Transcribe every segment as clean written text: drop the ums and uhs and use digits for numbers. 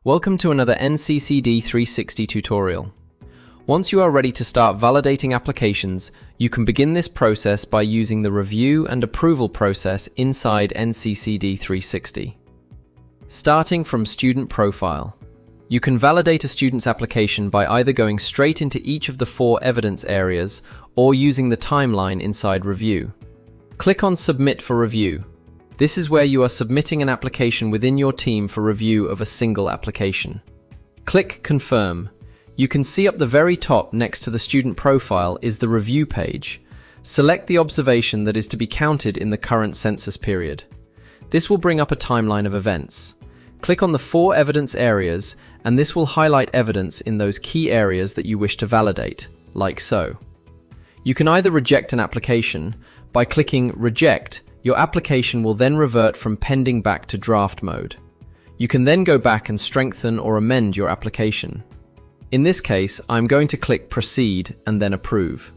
Welcome to another NCCD360 tutorial. Once you are ready to start validating applications, you can begin this process by using the review and approval process inside NCCD360. Starting from Student Profile. You can validate a student's application by either going straight into each of the 4 evidence areas or using the timeline inside Review. Click on Submit for review. This is where you are submitting an application within your team for review of a single application. Click Confirm. You can see up the very top next to the student profile is the review page. Select the observation that is to be counted in the current census period. This will bring up a timeline of events. Click on the 4 evidence areas and this will highlight evidence in those key areas that you wish to validate, like so. You can either reject an application. By clicking Reject, your application will then revert from pending back to draft mode. You can then go back and strengthen or amend your application. In this case, I'm going to click Proceed and then Approve.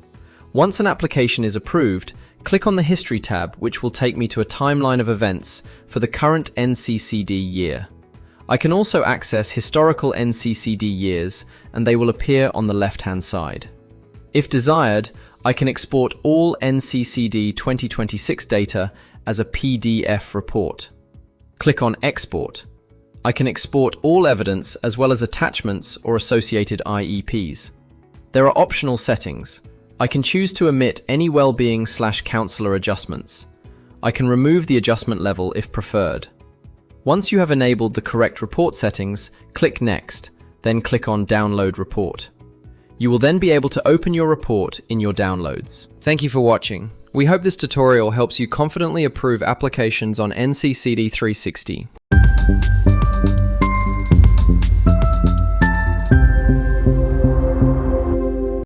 Once an application is approved, click on the History tab, which will take me to a timeline of events for the current NCCD year. I can also access historical NCCD years, and they will appear on the left-hand side. If desired, I can export all NCCD 2026 data as a PDF report. Click on Export. I can export all evidence as well as attachments or associated IEPs. There are optional settings. I can choose to omit any well-being/counselor adjustments. I can remove the adjustment level if preferred. Once you have enabled the correct report settings, click Next, then click on Download Report. You will then be able to open your report in your downloads. Thank you for watching. We hope this tutorial helps you confidently approve applications on NCCD360.